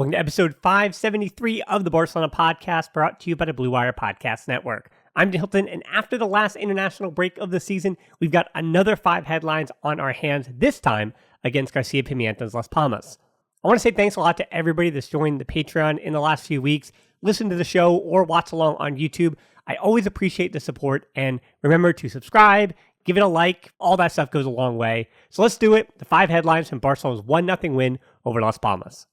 Welcome to episode 573 of the Barcelona podcast, brought to you by the Blue Wire Podcast Network. I'm Dan Hilton, and after the last international break of the season, we've got another 5 headlines on our hands, this time against Garcia Pimienta's Las Palmas. I want to say thanks a lot to everybody that's joined the Patreon in the last few weeks, listened to the show, or watched along on YouTube. I always appreciate the support, and remember to subscribe, give it a like, all that stuff goes a long way. So let's do it. The 5 headlines from Barcelona's 1-0 win over Las Palmas.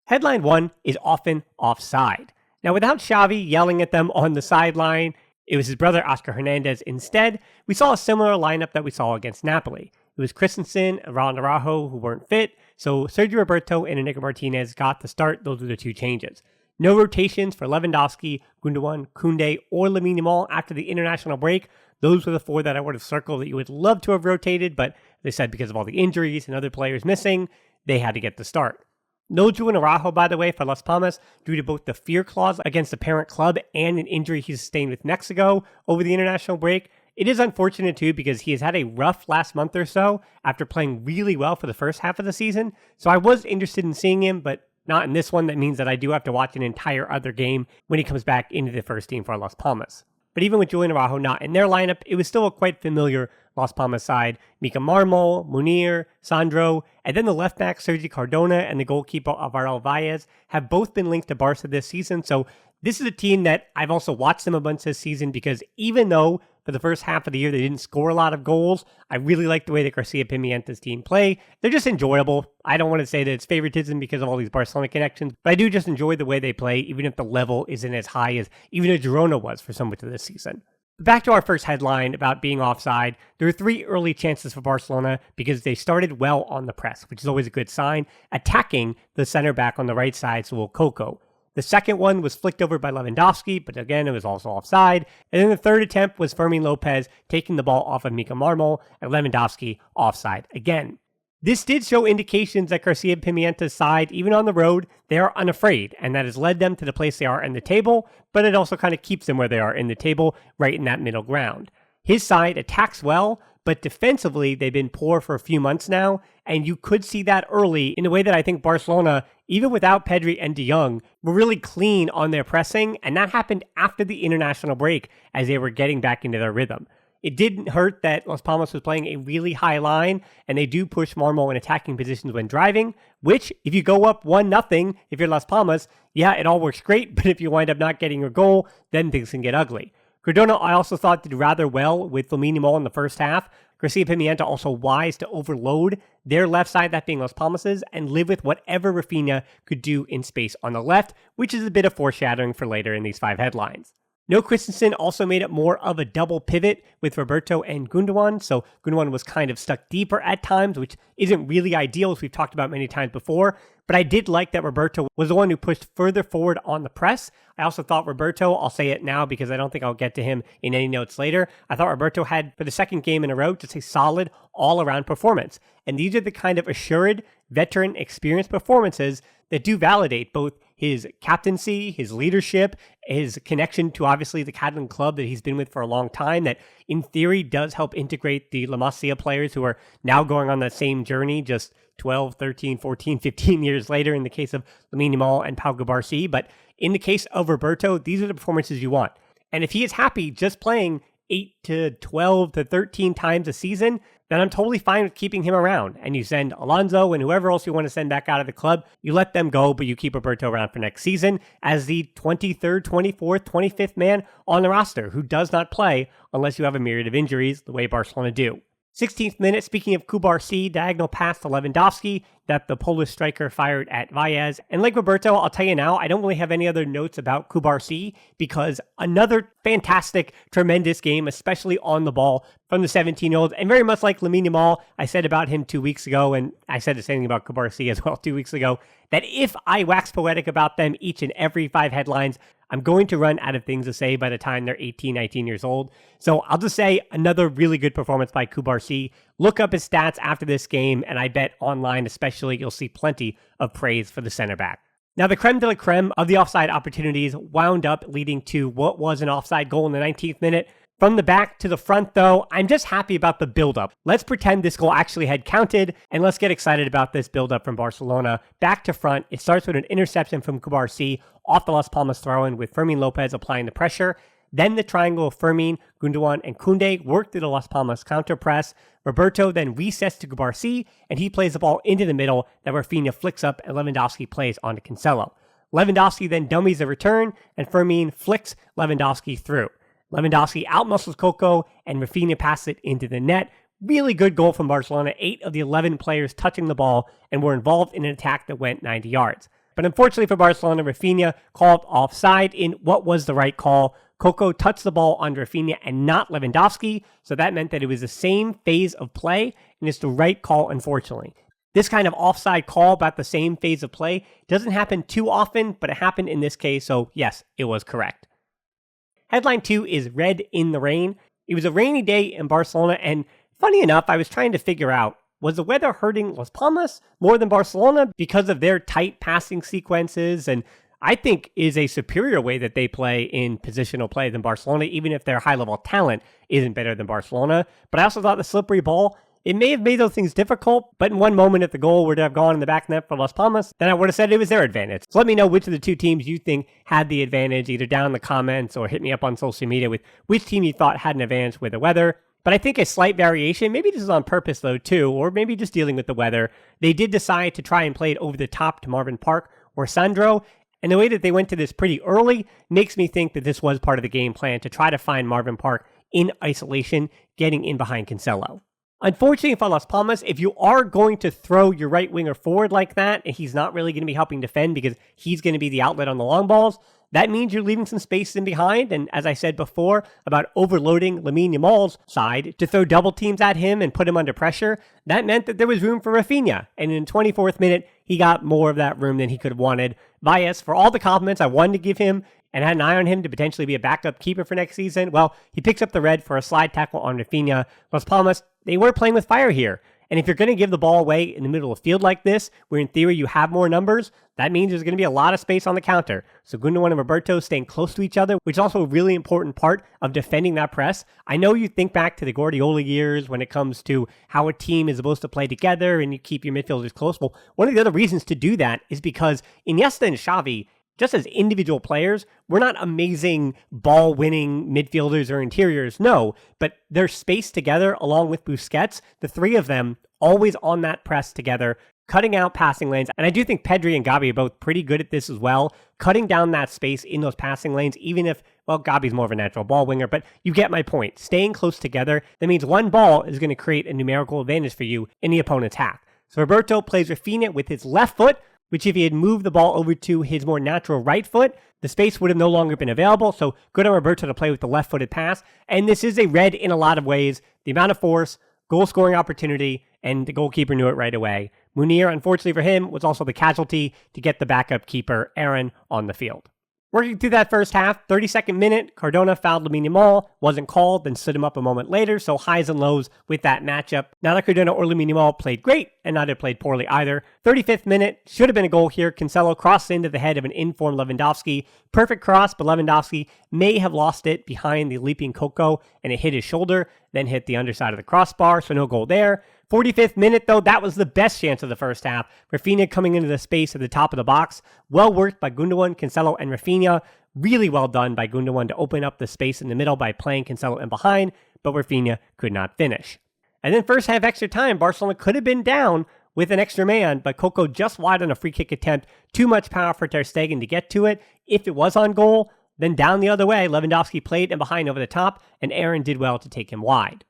Headline 1 is often offside. Now, without Xavi yelling at them on the sideline, it was his brother Oscar Hernandez instead. We saw a similar lineup that we saw against Napoli. It was Christensen and Ronald Araujo who weren't fit, so Sergio Roberto and Inigo Martinez got the start. Those were the 2 changes. No rotations for Lewandowski, Gundogan, Koundé, or Lamine Yamal after the international break. Those were the 4 that I would have circled that you would love to have rotated, but they said because of all the injuries and other players missing, they had to get the start. No João Araujo, by the way, for Las Palmas, due to both the fear clause against the parent club and an injury he sustained with Mexico over the international break. It is unfortunate, too, because he has had a rough last month or so after playing really well for the first half of the season. So I was interested in seeing him, but not in this one. That means that I do have to watch an entire other game when he comes back into the first team for Las Palmas. But even with João Araujo not in their lineup, it was still a quite familiar Las Palmas side. Mika Marmol, Munir, Sandro, and then the left back Sergi Cardona and the goalkeeper Alvaro Valles have both been linked to Barça this season. So this is a team that I've also watched them a bunch this season because even though for the first half of the year they didn't score a lot of goals, I really like the way that Garcia Pimienta's team play. They're just enjoyable. I don't want to say that it's favoritism because of all these Barcelona connections, but I do just enjoy the way they play, even if the level isn't as high as even a Girona was for so much of this season. Back to our first headline about being offside. There were 3 early chances for Barcelona because they started well on the press, which is always a good sign, attacking the center back on the right side, Saúl Coco. The second one was flicked over by Lewandowski, but again, it was also offside. And then the third attempt was Fermin Lopez taking the ball off of Mika Marmol and Lewandowski offside again. This did show indications that Garcia Pimienta's side, even on the road, they are unafraid, and that has led them to the place they are in the table, but it also kind of keeps them where they are in the table, right in that middle ground. His side attacks well, but defensively, they've been poor for a few months now, and you could see that early in a way that I think Barcelona, even without Pedri and De Jong, were really clean on their pressing, and that happened after the international break as they were getting back into their rhythm. It didn't hurt that Las Palmas was playing a really high line, and they do push Marmol in attacking positions when driving, which, if you go up 1-0, if you're Las Palmas, yeah, it all works great, but if you wind up not getting your goal, then things can get ugly. Cardona, I also thought, did rather well with Lamine Yamal in the first half. Garcia Pimienta also wise to overload their left side, that being Las Palmas's, and live with whatever Raphinha could do in space on the left, which is a bit of foreshadowing for later in these 5 headlines. No Christensen also made it more of a double pivot with Roberto and Gundogan, so Gundogan was kind of stuck deeper at times, which isn't really ideal, as we've talked about many times before, but I did like that Roberto was the one who pushed further forward on the press. I also thought Roberto, I'll say it now because I don't think I'll get to him in any notes later, I thought Roberto had, for the second game in a row, just a solid all-around performance. And these are the kind of assured, veteran, experienced performances that do validate both his captaincy, his leadership, his connection to obviously the Catalan club that he's been with for a long time, that in theory does help integrate the La Masia players who are now going on that same journey just 12, 13, 14, 15 years later in the case of Lamine Yamal and Pau Cubarsí. But in the case of Roberto, these are the performances you want. And if he is happy just playing 8 to 12 to 13 times a season, then I'm totally fine with keeping him around. And you send Alonso and whoever else you want to send back out of the club, you let them go, but you keep Roberto around for next season as the 23rd, 24th, 25th man on the roster who does not play unless you have a myriad of injuries the way Barcelona do. 16th minute, speaking of Cubarsí, diagonal pass to Lewandowski that the Polish striker fired at Valles. And like Roberto, I'll tell you now, I don't really have any other notes about Cubarsí because another fantastic, tremendous game, especially on the ball from the 17-year-old. And very much like Lamine Yamal, I said about him 2 weeks ago, and I said the same thing about Cubarsí as well 2 weeks ago, that if I wax poetic about them each and every 5 headlines, I'm going to run out of things to say by the time they're 18, 19 years old. So I'll just say another really good performance by Cubarsí. Look up his stats after this game, and I bet online especially you'll see plenty of praise for the center back. Now, the creme de la creme of the offside opportunities wound up leading to what was an offside goal in the 19th minute. From the back to the front, though, I'm just happy about the buildup. Let's pretend this goal actually had counted, and let's get excited about this buildup from Barcelona. Back to front, it starts with an interception from Cubarsí off the Las Palmas throw-in with Fermin Lopez applying the pressure. Then the triangle of Fermin, Gundogan, and Koundé work through the Las Palmas counter-press. Roberto then resets to Cubarsí, and he plays the ball into the middle that Raphinha flicks up and Lewandowski plays onto Cancelo. Lewandowski then dummies the return, and Fermin flicks Lewandowski through. Lewandowski outmuscles Coco, and Raphinha passes it into the net. Really good goal from Barcelona. 8 of the 11 players touching the ball and were involved in an attack that went 90 yards. But unfortunately for Barcelona, Raphinha called offside in what was the right call. Coco touched the ball on Raphinha and not Lewandowski, so that meant that it was the same phase of play, and it's the right call, unfortunately. This kind of offside call about the same phase of play doesn't happen too often, but it happened in this case, so yes, it was correct. Headline 2 is Red in the Rain. It was a rainy day in Barcelona, and funny enough, I was trying to figure out, was the weather hurting Las Palmas more than Barcelona because of their tight passing sequences, and I think is a superior way that they play in positional play than Barcelona, even if their high-level talent isn't better than Barcelona. But I also thought the slippery ball, it may have made those things difficult, but in one moment, if the goal were to have gone in the back net for Las Palmas, then I would have said it was their advantage. So let me know which of the two teams you think had the advantage, either down in the comments or hit me up on social media with which team you thought had an advantage with the weather. But I think a slight variation, maybe this is on purpose though too, or maybe just dealing with the weather, they did decide to try and play it over the top to Marvin Park or Sandro, and the way that they went to this pretty early makes me think that this was part of the game plan to try to find Marvin Park in isolation, getting in behind Cancelo. Unfortunately for Las Palmas, if you are going to throw your right winger forward like that, and he's not really going to be helping defend because he's going to be the outlet on the long balls, that means you're leaving some space in behind. And as I said before about overloading Lamine Yamal's side to throw double teams at him and put him under pressure, that meant that there was room for Raphinha. And in the 24th minute, he got more of that room than he could have wanted. Valles, for all the compliments I wanted to give him and had an eye on him to potentially be a backup keeper for next season, well, he picks up the red for a slide tackle on Raphinha. Las Palmas, they were playing with fire here. And if you're going to give the ball away in the middle of the field like this, where in theory you have more numbers, that means there's going to be a lot of space on the counter. So Gundogan and Roberto staying close to each other, which is also a really important part of defending that press. I know you think back to the Guardiola years when it comes to how a team is supposed to play together and you keep your midfielders close. Well, one of the other reasons to do that is because Iniesta and Xavi, just as individual players, we're not amazing ball-winning midfielders or interiors, no, but they're spaced together along with Busquets, the three of them always on that press together, cutting out passing lanes. And I do think Pedri and Gabi are both pretty good at this as well, cutting down that space in those passing lanes, even if, well, Gabi's more of a natural ball winger, but you get my point. Staying close together, that means one ball is going to create a numerical advantage for you in the opponent's half. So Roberto plays Raphinha with his left foot, which if he had moved the ball over to his more natural right foot, the space would have no longer been available. So good on Roberto to play with the left-footed pass. And this is a red in a lot of ways. The amount of force, goal-scoring opportunity, and the goalkeeper knew it right away. Munir, unfortunately for him, was also the casualty to get the backup keeper, Aaron, on the field. Working through that first half, 32nd minute, Cardona fouled Lamine Yamal, wasn't called, then stood him up a moment later, so highs and lows with that matchup. Neither Cardona or Lamine Yamal played great, and neither played poorly either. 35th minute, should have been a goal here. Cancelo crossed into the head of an informed Lewandowski. Perfect cross, but Lewandowski may have lost it behind the leaping Coco, and it hit his shoulder, then hit the underside of the crossbar, so no goal there. 45th minute, though, that was the best chance of the first half. Raphinha coming into the space at the top of the box. Well worked by Gundogan, Cancelo, and Raphinha. Really well done by Gundogan to open up the space in the middle by playing Cancelo in behind, but Raphinha could not finish. And then first half extra time, Barcelona could have been down with an extra man, but Coco just wide on a free kick attempt. Too much power for Ter Stegen to get to it. If it was on goal, then down the other way, Lewandowski played in behind over the top, and Aaron did well to take him wide.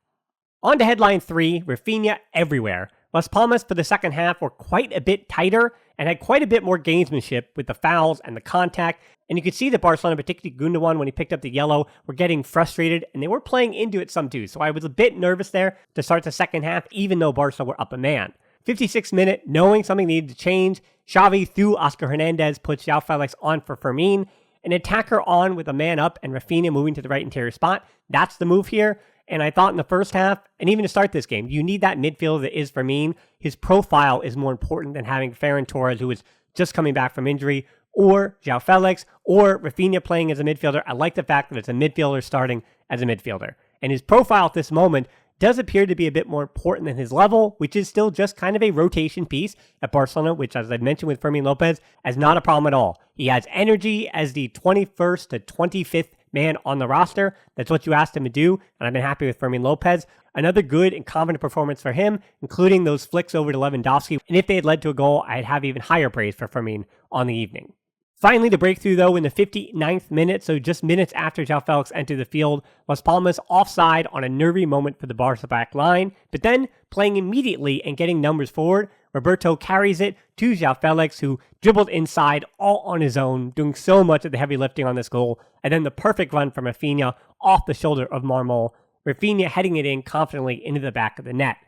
On to headline 3, Raphinha Everywhere. Las Palmas for the second half were quite a bit tighter and had quite a bit more gamesmanship with the fouls and the contact. And you could see that Barcelona, particularly Gundogan, when he picked up the yellow, were getting frustrated and they were playing into it some too. So I was a bit nervous there to start the second half, even though Barca were up a man. 56th minute, knowing something needed to change, Xavi through Oscar Hernandez puts João Félix on for Fermin. An attacker on with a man up and Raphinha moving to the right interior spot. That's the move here. And I thought in the first half, and even to start this game, you need that midfielder that is Fermin. His profile is more important than having Ferran Torres, who is just coming back from injury, or João Félix, or Raphinha playing as a midfielder. I like the fact that it's a midfielder starting as a midfielder. And his profile at this moment does appear to be a bit more important than his level, which is still just kind of a rotation piece at Barcelona, which, as I mentioned with Fermin Lopez, is not a problem at all. He has energy as the 21st to 25th man on the roster. That's what you asked him to do, and I've been happy with Fermin Lopez. Another good and confident performance for him, including those flicks over to Lewandowski. And if they had led to a goal, I'd have even higher praise for Fermin on the evening. Finally, the breakthrough, though, in the 59th minute, so just minutes after João Félix entered the field, Las Palmas offside on a nervy moment for the Barça back line, but then playing immediately and getting numbers forward, Roberto carries it to João Félix, who dribbled inside all on his own, doing so much of the heavy lifting on this goal, and then the perfect run from Raphinha off the shoulder of Marmol, Raphinha heading it in confidently into the back of the net.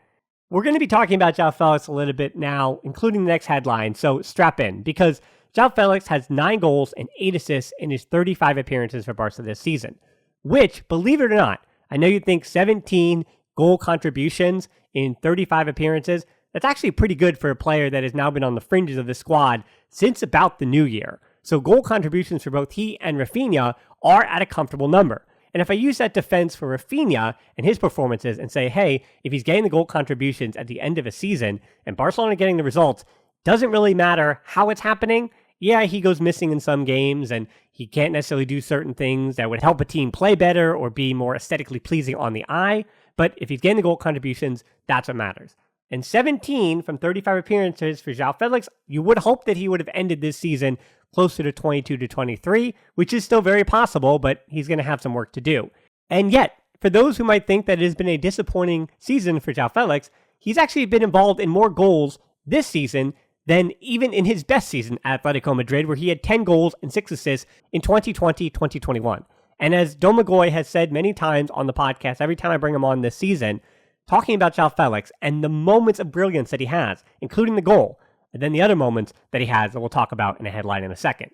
We're going to be talking about João Félix a little bit now, including the next headline, so strap in, because João Félix has 9 goals and 8 assists in his 35 appearances for Barca this season, which, believe it or not, I know you'd think 17 goal contributions in 35 appearances, that's actually pretty good for a player that has now been on the fringes of the squad since about the new year. So goal contributions for both he and Raphinha are at a comfortable number. And if I use that defense for Raphinha and his performances and say, hey, if he's getting the goal contributions at the end of a season and Barcelona getting the results, doesn't really matter how it's happening. Yeah, he goes missing in some games and he can't necessarily do certain things that would help a team play better or be more aesthetically pleasing on the eye. But if he's getting the goal contributions, that's what matters. And 17 from 35 appearances for João Félix, you would hope that he would have ended this season closer to 22 to 23, which is still very possible, but he's going to have some work to do. And yet, for those who might think that it has been a disappointing season for João Félix, he's actually been involved in more goals this season than even in his best season at Atletico Madrid, where he had 10 goals and 6 assists in 2020-2021. And as Domagoy has said many times on the podcast, every time I bring him on this season, talking about João Félix and the moments of brilliance that he has, including the goal, and then the other moments that he has that we'll talk about in a headline in a second.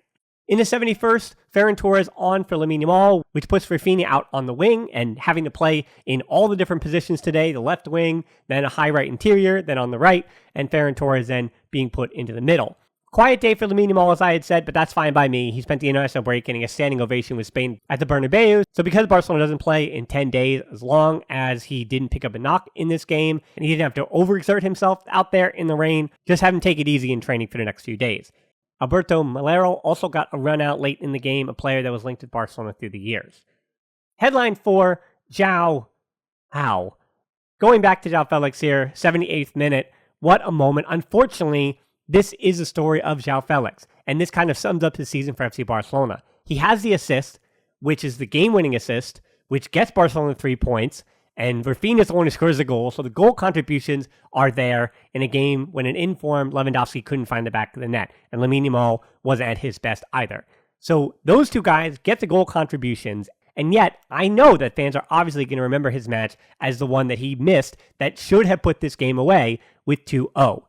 In the 71st, Ferran Torres on for Lamine Yamal, which puts Raphinha out on the wing and having to play in all the different positions today, the left wing, then a high right interior, then on the right, and Ferran Torres then being put into the middle. Quiet day for Lamine Yamal, as I had said, but that's fine by me. He spent the international break getting a standing ovation with Spain at the Bernabeu. So because Barcelona doesn't play in 10 days, as long as he didn't pick up a knock in this game, and he didn't have to overexert himself out there in the rain, just have him take it easy in training for the next few days. Alberto Melero also got a run out late in the game, a player that was linked to Barcelona through the years. Headline 4, João. Going back to João Félix here, 78th minute. What a moment. Unfortunately, this is a story of João Félix, and this kind of sums up his season for FC Barcelona. He has the assist, which is the game-winning assist, which gets Barcelona 3 points, and Raphinha is the one who scores the goal, so the goal contributions are there in a game when an in-form Lewandowski couldn't find the back of the net, and Lamine Yamal wasn't at his best either. So those two guys get the goal contributions, and yet I know that fans are obviously going to remember his match as the one that he missed that should have put this game away with 2-0.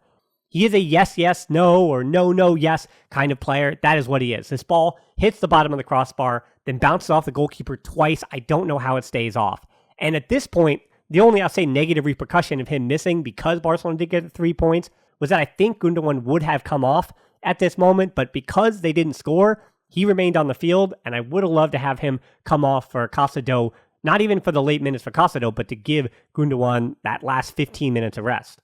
He is a yes, yes, no, or no, no, yes kind of player. That is what he is. This ball hits the bottom of the crossbar, then bounces off the goalkeeper twice. I don't know how it stays off. And at this point, the only, I'll say, negative repercussion of him missing because Barcelona did get 3 points was that I think Gundogan would have come off at this moment, but because they didn't score, he remained on the field, and I would have loved to have him come off for Casado, not even for the late minutes for Casado, but to give Gundogan that last 15 minutes of rest.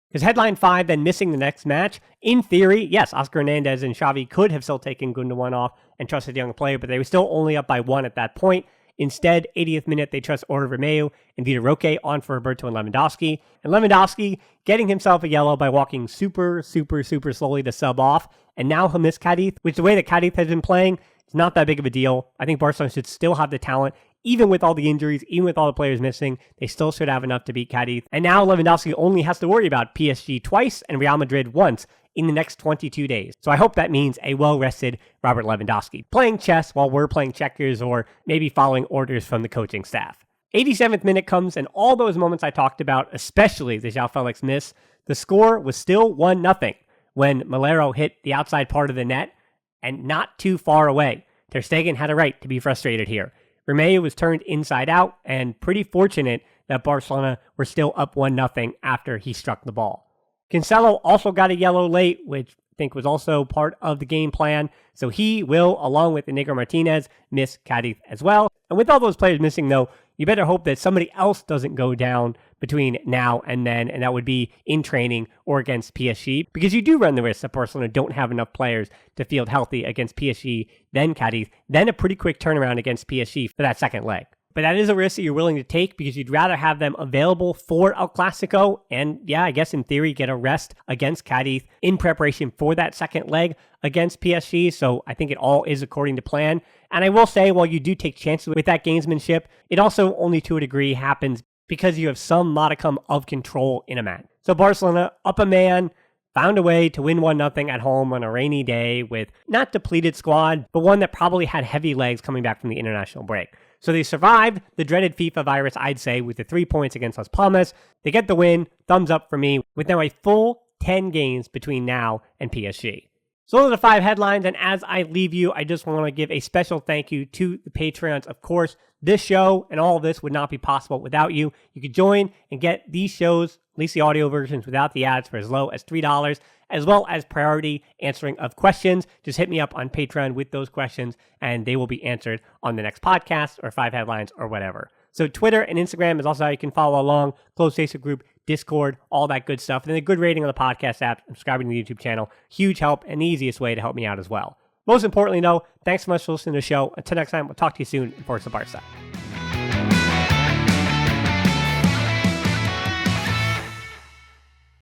Because headline 5, then missing the next match, in theory, yes, Oscar Hernandez and Xavi could have still taken Gundogan off and trusted the young player, but they were still only up by 1 at that point. Instead, 80th minute, they trust Oriol Romeu and Vitor Roque on for Roberto and Lewandowski. And Lewandowski getting himself a yellow by walking super slowly to sub off. And now he'll miss Cadiz, which the way that Cadiz has been playing, it's not that big of a deal. I think Barcelona should still have the talent. Even with all the injuries, even with all the players missing, they still should have enough to beat Cadiz. And now Lewandowski only has to worry about PSG twice and Real Madrid once in the next 22 days. So I hope that means a well-rested Robert Lewandowski playing chess while we're playing checkers or maybe following orders from the coaching staff. 87th minute comes, and all those moments I talked about, especially the João Félix miss, the score was still 1-0 when Melero hit the outside part of the net and not too far away. Ter Stegen had a right to be frustrated here. Romeu was turned inside out, and pretty fortunate that Barcelona were still up 1-0 after he struck the ball. Cancelo also got a yellow late, which I think was also part of the game plan, so he will, along with Inigo Martinez, miss Cadiz as well. And with all those players missing, though, you better hope that somebody else doesn't go down between now and then, and that would be in training or against PSG, because you do run the risk that Barcelona don't have enough players to field healthy against PSG, then Cadiz, then a pretty quick turnaround against PSG for that second leg. But that is a risk that you're willing to take because you'd rather have them available for El Clasico and, yeah, I guess in theory, get a rest against Cadiz in preparation for that second leg against PSG. So I think it all is according to plan. And I will say, while you do take chances with that gamesmanship, it also only to a degree happens because you have some modicum of control in a match. So Barcelona, up a man, found a way to win 1-0 at home on a rainy day with not depleted squad, but one that probably had heavy legs coming back from the international break. So they survived the dreaded FIFA virus, I'd say, with the 3 points against Las Palmas. They get the win, thumbs up for me, with now a full 10 games between now and PSG. So those are the 5 headlines, and as I leave you, I just want to give a special thank you to the Patreons. Of course, this show and all of this would not be possible without you. You could join and get these shows, at least the audio versions, without the ads for as low as $3, as well as priority answering of questions. Just hit me up on Patreon with those questions, and they will be answered on the next podcast or 5 headlines or whatever. So Twitter and Instagram is also how you can follow along, closed Facebook group, Discord, all that good stuff. And then a good rating on the podcast app, subscribing to the YouTube channel, huge help and the easiest way to help me out as well. Most importantly, though, thanks so much for listening to the show. Until next time, we'll talk to you soon. And Forza Barça.